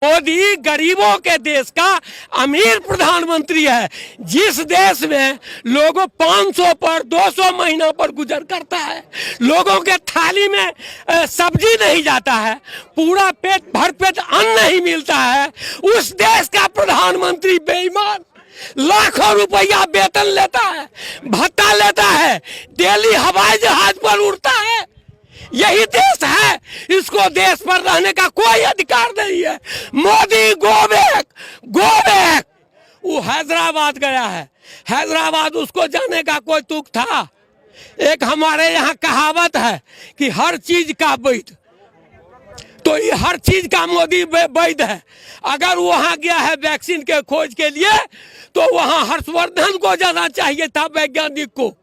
मोदी गरीबों के देश का अमीर प्रधानमंत्री है। जिस देश में लोगों 500 पर 200 महीना पर गुजर करता है, लोगों के थाली में सब्जी नहीं जाता है, पूरा पेट भर पेट अन्न नहीं मिलता है, उस देश का प्रधानमंत्री बेईमान लाखों रुपया वेतन लेता है, भत्ता लेता है, डेली हवाई जहाज पर उड़ता है। यही देश है, इसको देश पर रहने का कोई अधिकार नहीं है। Modi go back. वो हैदराबाद गया है, हैदराबाद उसको जाने का कोई तुक था? एक हमारे यहाँ कहावत है कि हर चीज का वैध, तो ये हर चीज का मोदी वैध है। अगर वहां गया है वैक्सीन के खोज के लिए, तो वहां हर्षवर्धन को जाना चाहिए था, वैज्ञानिक को।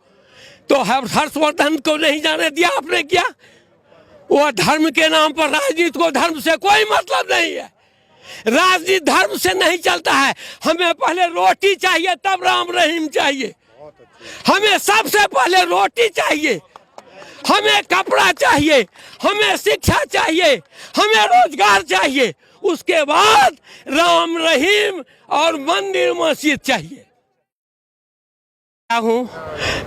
तो हर्षवर्धन को नहीं जाने दिया आपने, क्या? वो धर्म के नाम पर राजनीति को, धर्म से कोई मतलब नहीं है। राजनीति धर्म से नहीं चलता है। हमें पहले रोटी चाहिए, तब राम रहीम चाहिए। हमें सबसे पहले रोटी चाहिए, हमें कपड़ा चाहिए, हमें शिक्षा चाहिए, हमें रोजगार चाहिए, उसके बाद राम रहीम और मंदिर मस्जिद चाहिए।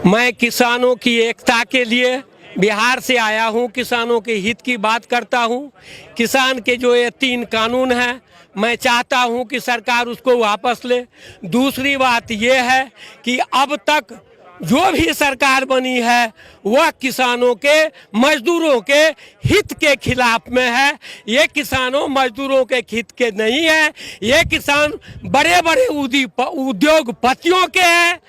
मैं किसानों की एकता के लिए बिहार से आया हूं, किसानों के हित की बात करता हूं। किसान के जो ये 3 कानून हैं, मैं चाहता हूं कि सरकार उसको वापस ले। दूसरी बात ये है कि अब तक जो भी सरकार बनी है वह किसानों के, मजदूरों के हित के खिलाफ में है। ये किसानों मजदूरों के हित के नहीं है, ये किसान बड़े बड़े उद्योगपतियों के हैं।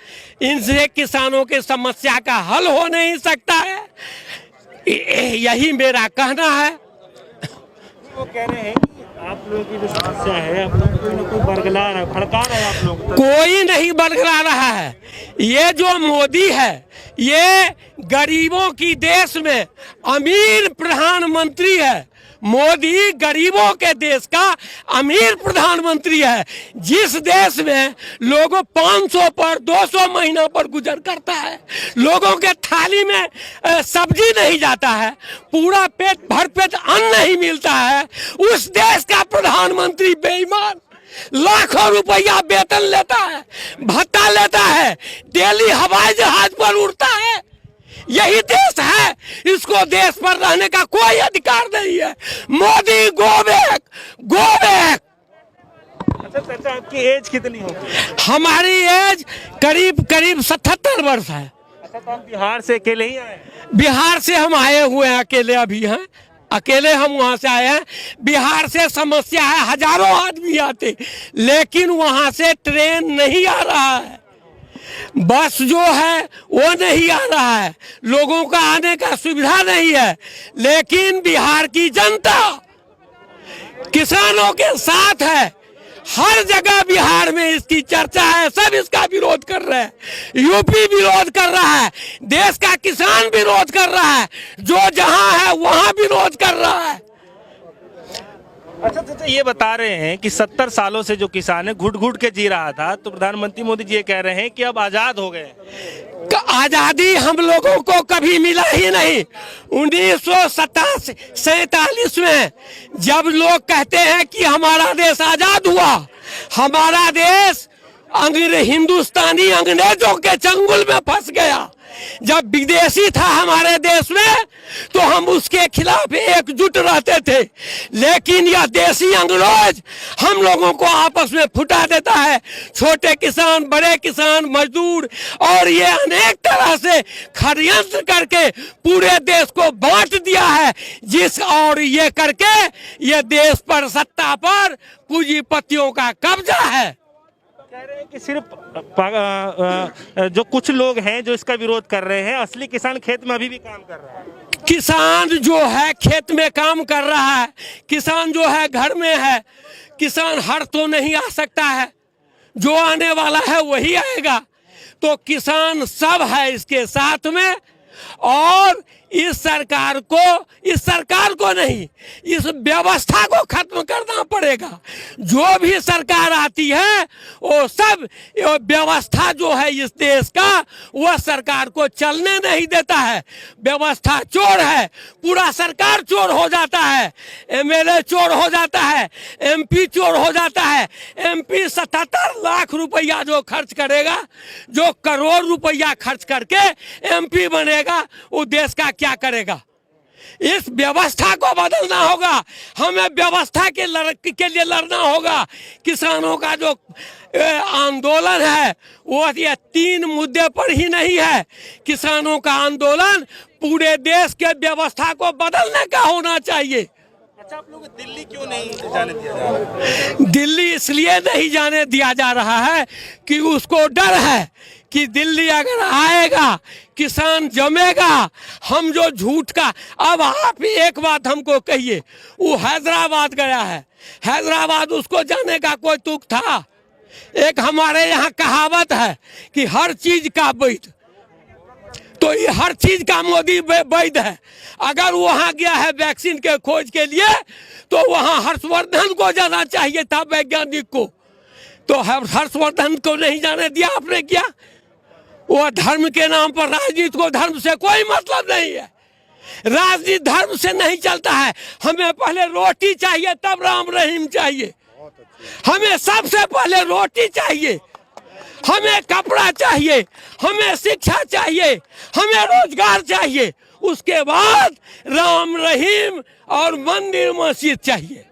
इनसे किसानों के समस्या का हल हो नहीं सकता है, यही मेरा कहना है। वो कह रहे हैं कि आप लोगों की जो समस्या है, आप लोग कोई ना कोई बरगला रहा है, भड़का रहा है आप लोग को। कोई नहीं बरगला रहा है। ये जो मोदी है, ये गरीबों की देश में अमीर प्रधानमंत्री है। मोदी गरीबों के देश का अमीर प्रधानमंत्री है। जिस देश में लोगों 500 पर 200 महीना पर गुजर करता है, लोगों के थाली में सब्जी नहीं जाता है, पूरा पेट भर पेट अन्न नहीं मिलता है, उस देश का प्रधानमंत्री बेईमान लाखों रुपया वेतन लेता है, भत्ता लेता है, डेली हवाई जहाज पर उड़ता है। यही देश है, इसको देश पर रहने का कोई अधिकार नहीं है। Modi go back. अच्छा चाचा, आपकी एज कितनी होगी? हमारी एज करीब 77 वर्ष है। अच्छा, तो हम बिहार से अकेले ही आए? बिहार से हम आए हुए हैं, अकेले अभी हैं, अकेले हम वहां से आए हैं। बिहार से समस्या है, हजारों आदमी आते, लेकिन वहां से ट्रेन नहीं आ रहा है, बस जो है वो नहीं आ रहा है, लोगों का आने का सुविधा नहीं है। लेकिन बिहार की जनता किसानों के साथ है। हर जगह बिहार में इसकी चर्चा है, सब इसका विरोध कर रहे हैं। यूपी विरोध कर रहा है, देश का किसान विरोध कर रहा है, जो जहां है वहां विरोध कर रहा है। अच्छा चाचा, ये बता रहे हैं कि 70 सालों से जो किसान है घुट घुट के जी रहा था, तो प्रधानमंत्री मोदी जी ये कह रहे हैं कि अब आजाद हो गए। आजादी हम लोगों को कभी मिला ही नहीं। 1947 में जब लोग कहते हैं कि हमारा देश आजाद हुआ, हमारा देश हिंदुस्तानी अंग्रेजों के चंगुल में फंस गया। जब विदेशी था हमारे देश में, तो हम उसके खिलाफ एकजुट रहते थे, लेकिन यह देशी अंग्रेज हम लोगों को आपस में फुटा देता है। छोटे किसान, बड़े किसान, मजदूर, और ये अनेक तरह से षड्यंत्र करके पूरे देश को बांट दिया है। और ये करके ये देश पर, सत्ता पर पूंजीपतियों का कब्जा है। कह रहे हैं कि सिर्फ जो कुछ लोग हैं जो इसका विरोध कर रहे हैं, असली किसान खेत में अभी भी काम कर रहा है। किसान जो है खेत में काम कर रहा है, किसान जो है घर में है। किसान हर तो नहीं आ सकता है, जो आने वाला है वही आएगा। तो किसान सब है इसके साथ में, और इस सरकार को नहीं, इस व्यवस्था को खत्म करना पड़ेगा। जो भी सरकार आती है वो सब व्यवस्था जो है इस देश का, वह सरकार को चलने नहीं देता है। व्यवस्था चोर है, पूरा सरकार चोर हो जाता है, एमएलए चोर हो जाता है, एमपी चोर हो जाता है। एमपी 77 लाख रुपया जो खर्च करेगा, जो करोड़ रुपया खर्च करके एमपी बनेगा, वो देश का क्या करेगा? इस व्यवस्था को बदलना होगा। हमें व्यवस्था के लिए लड़ना होगा। किसानों का जो आंदोलन है वो ये 3 मुद्दे पर ही नहीं है। किसानों का आंदोलन पूरे देश के व्यवस्था को बदलने का होना चाहिए। अच्छा, आप लोग दिल्ली क्यों नहीं जाने दिया जा रहा? दिल्ली इसलिए नहीं जाने दिया जा रहा है कि उसको डर है कि दिल्ली अगर आएगा किसान जमेगा। हम जो झूठ का, अब आप ही एक बात हमको कहिए, वो हैदराबाद गया है, हैदराबाद उसको जाने का कोई तुक था? एक हमारे यहाँ कहावत है कि हर चीज का वैध, तो ये हर चीज का मोदी वैध है। अगर वहां गया है वैक्सीन के खोज के लिए तो वहां हर्षवर्धन को जाना चाहिए था, वैज्ञानिक को। तो हर्षवर्धन को नहीं जाने दिया, आपने किया। वो धर्म के नाम पर राजनीति को, धर्म से कोई मतलब नहीं है। राजनीति धर्म से नहीं चलता है। हमें पहले रोटी चाहिए तब राम रहीम चाहिए। हमें सबसे पहले रोटी चाहिए, हमें कपड़ा चाहिए, हमें शिक्षा चाहिए, हमें रोजगार चाहिए, उसके बाद राम रहीम और मंदिर मस्जिद चाहिए।